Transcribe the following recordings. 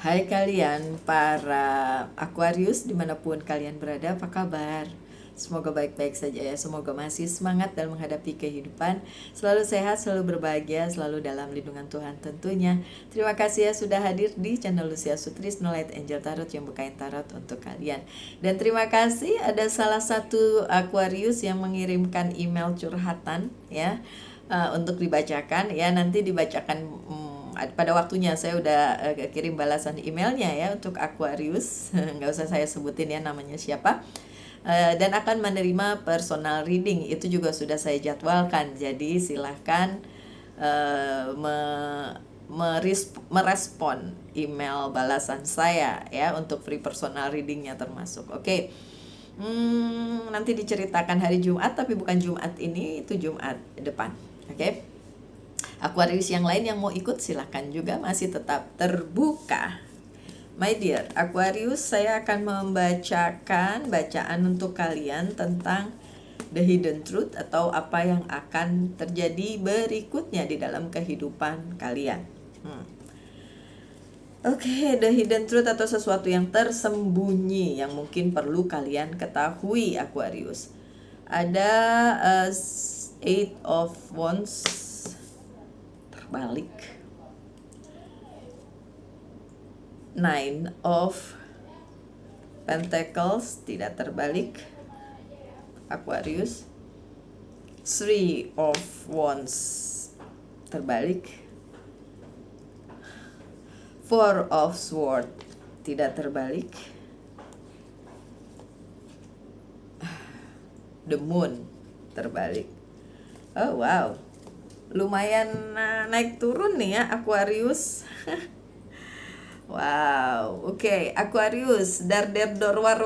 Hai kalian para Aquarius dimanapun kalian berada, apa kabar? Semoga baik-baik saja ya, semoga masih semangat dalam menghadapi kehidupan. Selalu sehat, selalu berbahagia, selalu dalam lindungan Tuhan tentunya. Terima kasih ya sudah hadir di channel Lucia Sutrisno Light Angel Tarot yang bukain tarot untuk kalian. Dan terima kasih ada salah satu Aquarius yang mengirimkan email curhatan ya, untuk dibacakan ya, nanti dibacakan pada waktunya. Saya udah kirim balasan emailnya ya untuk Aquarius. Nggak usah saya sebutin ya namanya siapa. Dan akan menerima personal reading itu juga sudah saya jadwalkan. Jadi silahkan merespon email balasan saya ya untuk free personal readingnya termasuk. Oke. Nanti diceritakan hari Jumat, tapi bukan Jumat ini, itu Jumat depan. Oke. Aquarius yang lain yang mau ikut silahkan juga, masih tetap terbuka. My dear Aquarius, saya akan membacakan bacaan untuk kalian tentang the hidden truth atau apa yang akan terjadi berikutnya di dalam kehidupan kalian. Oke, the hidden truth atau sesuatu yang tersembunyi yang mungkin perlu kalian ketahui Aquarius. Ada Eight of Wands terbalik, Nine of Pentacles tidak terbalik Aquarius, Three of Wands terbalik, Four of Swords tidak terbalik, The Moon terbalik. Oh wow, lumayan naik turun nih ya Aquarius. Wow, oke. Aquarius, dar dor war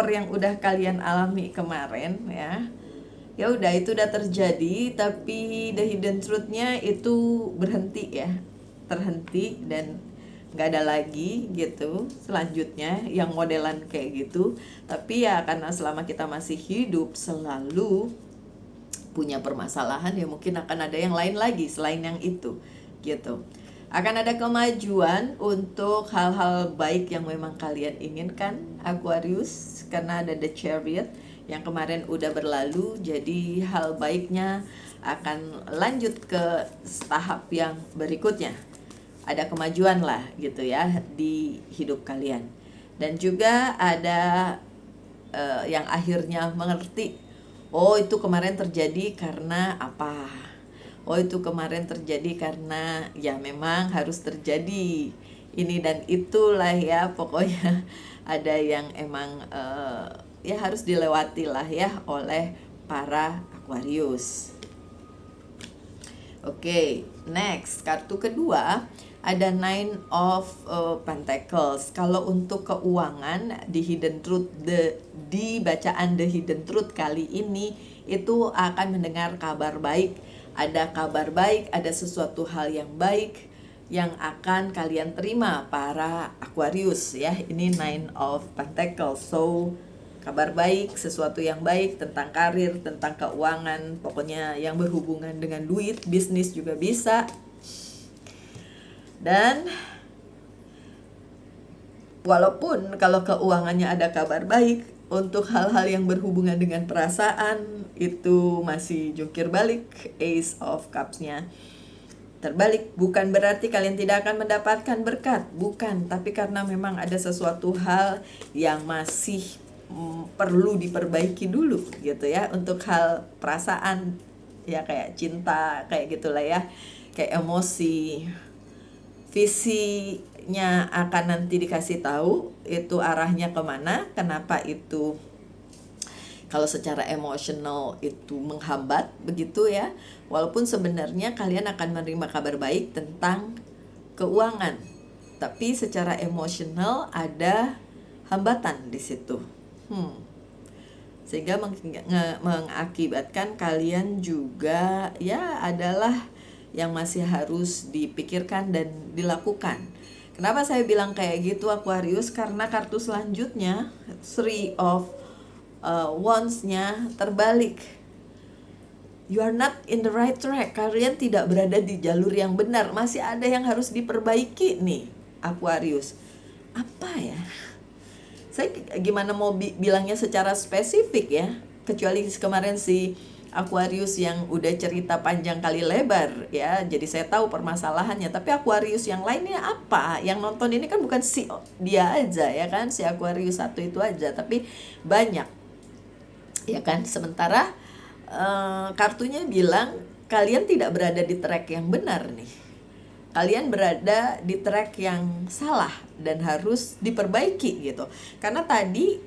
yang udah kalian alami kemarin ya. Ya udah, itu udah terjadi, tapi the hidden truth-nya itu berhenti ya. Terhenti dan nggak ada lagi gitu selanjutnya yang modelan kayak gitu. Tapi ya karena selama kita masih hidup selalu punya permasalahan, ya mungkin akan ada yang lain lagi selain yang itu gitu. Akan ada kemajuan untuk hal-hal baik yang memang kalian inginkan Aquarius, karena ada the Chariot yang kemarin udah berlalu. Jadi hal baiknya akan lanjut ke tahap yang berikutnya. Ada kemajuan lah gitu ya di hidup kalian. Dan juga ada yang akhirnya mengerti, oh itu kemarin terjadi karena apa, oh itu kemarin terjadi karena ya memang harus terjadi ini dan itulah ya, pokoknya ada yang emang ya harus dilewati lah ya oleh para Aquarius. Oke, next kartu kedua ada Nine of Pentacles. Kalau untuk keuangan di Hidden Truth, di bacaan The Hidden Truth kali ini itu akan mendengar kabar baik. Ada kabar baik, ada sesuatu hal yang baik yang akan kalian terima para Aquarius ya. Ini Nine of Pentacles. So kabar baik, sesuatu yang baik tentang karir, tentang keuangan, pokoknya yang berhubungan dengan duit, bisnis juga bisa. Dan walaupun kalau keuangannya ada kabar baik, untuk hal-hal yang berhubungan dengan perasaan itu masih jungkir balik, Ace of Cups-nya terbalik. Bukan berarti kalian tidak akan mendapatkan berkat, bukan, tapi karena memang ada sesuatu hal yang masih perlu diperbaiki dulu gitu ya, untuk hal perasaan ya, kayak cinta kayak gitulah ya, kayak emosi. Visinya akan nanti dikasih tahu itu arahnya kemana, kenapa itu kalau secara emosional itu menghambat begitu ya. Walaupun sebenarnya kalian akan menerima kabar baik tentang keuangan, tapi secara emosional ada hambatan di situ. Sehingga mengakibatkan kalian juga ya adalah yang masih harus dipikirkan dan dilakukan. Kenapa saya bilang kayak gitu Aquarius? Karena kartu selanjutnya Three of Wands-nya terbalik. You are not in the right track. Kalian tidak berada di jalur yang benar. Masih ada yang harus diperbaiki nih Aquarius. apa ya? Saya gimana mau bilangnya secara spesifik ya, kecuali kemarin si Aquarius yang udah cerita panjang kali lebar ya, jadi saya tahu permasalahannya. Tapi Aquarius yang lainnya apa? Yang nonton ini kan bukan si dia aja ya kan, si Aquarius satu itu aja, tapi banyak ya kan. Sementara kartunya bilang kalian tidak berada di track yang benar nih, kalian berada di track yang salah dan harus diperbaiki gitu. Karena tadi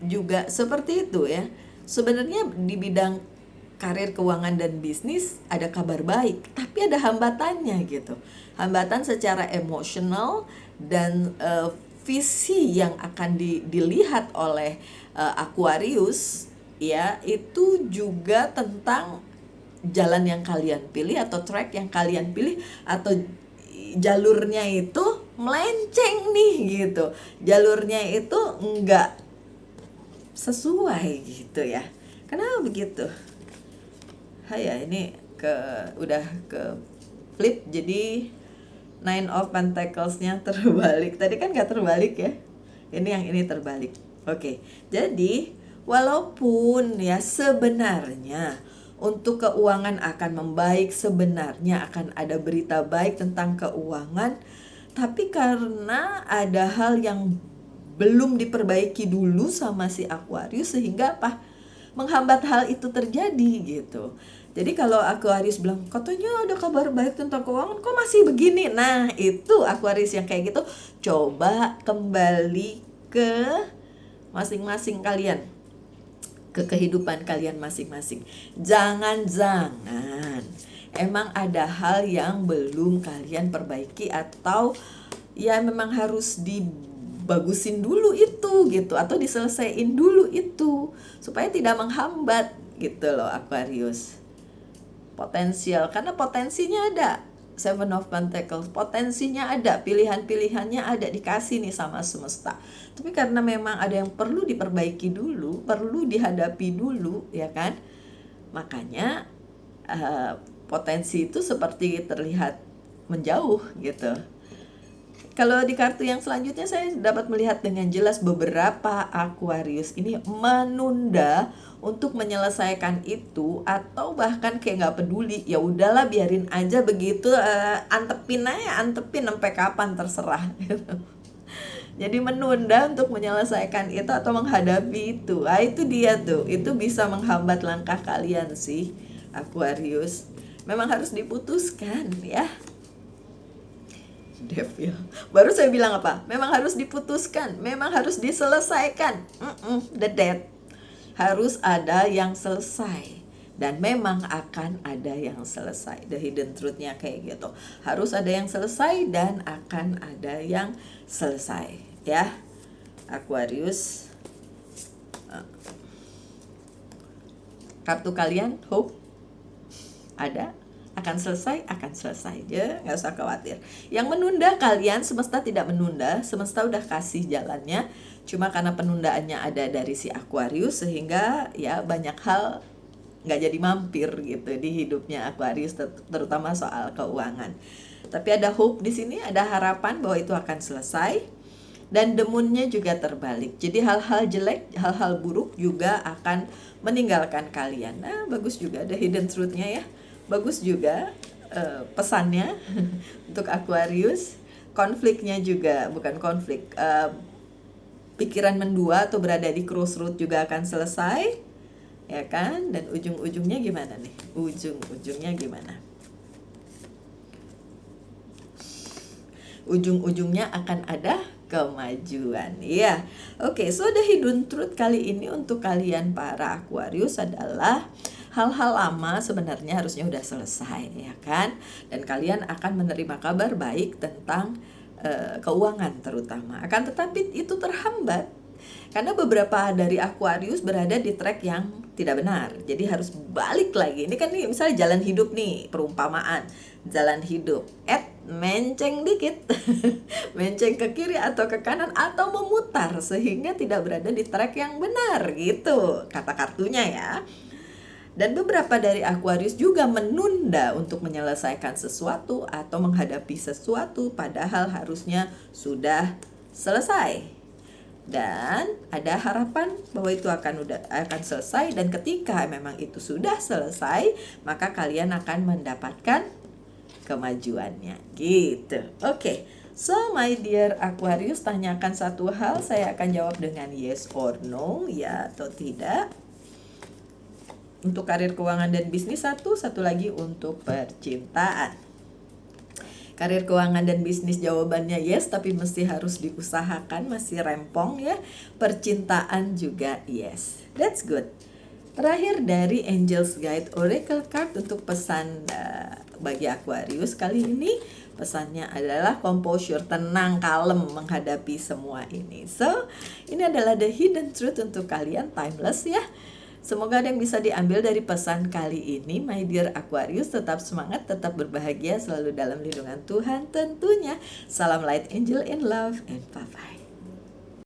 juga seperti itu ya. Sebenarnya di bidang karir, keuangan dan bisnis ada kabar baik, tapi ada hambatannya gitu. Hambatan secara emosional dan visi yang akan dilihat oleh Aquarius ya, itu juga tentang jalan yang kalian pilih atau track yang kalian pilih, atau jalurnya itu melenceng nih gitu, jalurnya itu enggak sesuai gitu ya. Kenapa begitu? Ya ini udah ke flip, jadi Nine of Pentacles-nya terbalik. Tadi kan gak terbalik ya, ini yang ini terbalik. Oke, jadi walaupun ya sebenarnya untuk keuangan akan membaik, sebenarnya akan ada berita baik tentang keuangan, tapi karena ada hal yang belum diperbaiki dulu sama si Aquarius, sehingga apa? Menghambat hal itu terjadi gitu. Jadi kalau Aquarius bilang katanya ada kabar baik tentang keuangan, kok masih begini? Nah itu Aquarius yang kayak gitu. Coba kembali ke masing-masing kalian, ke kehidupan kalian masing-masing. Jangan-jangan emang ada hal yang belum kalian perbaiki, atau ya memang harus dibagusin dulu itu gitu, atau diselesaiin dulu itu supaya tidak menghambat gitu loh Aquarius. Potensial, karena potensinya ada. Seven of Pentacles, potensinya ada, pilihan-pilihannya ada, dikasih nih sama semesta. Tapi karena memang ada yang perlu diperbaiki dulu, perlu dihadapi dulu ya kan, makanya potensi itu seperti terlihat menjauh gitu. Kalau di kartu yang selanjutnya saya dapat melihat dengan jelas beberapa Aquarius ini menunda untuk menyelesaikan itu, atau bahkan kayak nggak peduli, ya udahlah biarin aja begitu, antepin sampai kapan terserah gitu. Jadi menunda untuk menyelesaikan itu atau menghadapi itu. Itu dia tuh, itu bisa menghambat langkah kalian sih Aquarius. Memang harus diputuskan ya. Devil. Baru saya bilang apa? Memang harus diputuskan, memang harus diselesaikan. The death. Harus ada yang selesai, dan memang akan ada yang selesai. The hidden truth-nya kayak gitu. Harus ada yang selesai dan akan ada yang selesai ya Aquarius. Kartu kalian hope ada, akan selesai aja, nggak usah khawatir. Yang menunda kalian, semesta tidak menunda, semesta udah kasih jalannya. Cuma karena penundaannya ada dari si Aquarius, sehingga ya banyak hal nggak jadi mampir gitu di hidupnya Aquarius, terutama soal keuangan. Tapi ada hope di sini, ada harapan bahwa itu akan selesai. Dan the moon-nya juga terbalik. Jadi hal-hal jelek, hal-hal buruk juga akan meninggalkan kalian. Nah, bagus juga ada hidden truth-nya ya. Bagus juga pesannya untuk Aquarius. Konfliknya juga, bukan konflik, pikiran mendua atau berada di crossroad juga akan selesai ya kan. Dan ujung-ujungnya gimana nih? Ujung-ujungnya gimana? Ujung-ujungnya akan ada kemajuan ya. Oke, so the hidden truth kali ini untuk kalian para Aquarius adalah hal-hal lama sebenarnya harusnya udah selesai ya kan. Dan kalian akan menerima kabar baik tentang keuangan terutama. Akan tetapi itu terhambat karena beberapa dari Aquarius berada di track yang tidak benar. Jadi harus balik lagi. Ini kan nih misalnya jalan hidup nih, perumpamaan jalan hidup. Menceng dikit. Menceng ke kiri atau ke kanan atau memutar sehingga tidak berada di track yang benar gitu kata kartunya ya. Dan beberapa dari Aquarius juga menunda untuk menyelesaikan sesuatu atau menghadapi sesuatu, padahal harusnya sudah selesai. Dan ada harapan bahwa itu akan selesai, dan ketika memang itu sudah selesai, maka kalian akan mendapatkan kemajuannya gitu. Oke. So my dear Aquarius, tanyakan satu hal, saya akan jawab dengan yes or no, ya atau tidak. Untuk karir, keuangan, dan bisnis satu lagi untuk percintaan. Karir, keuangan, dan bisnis jawabannya yes, tapi mesti harus diusahakan, masih rempong ya. Percintaan juga yes. That's good. Terakhir dari Angel's Guide Oracle Card untuk pesan bagi Aquarius kali ini. Pesannya adalah composure, tenang, kalem menghadapi semua ini. So, ini adalah the hidden truth untuk kalian, timeless ya. Semoga ada yang bisa diambil dari pesan kali ini, my dear Aquarius. Tetap semangat, tetap berbahagia, selalu dalam lindungan Tuhan tentunya. Salam Light Angel in Love, and bye-bye.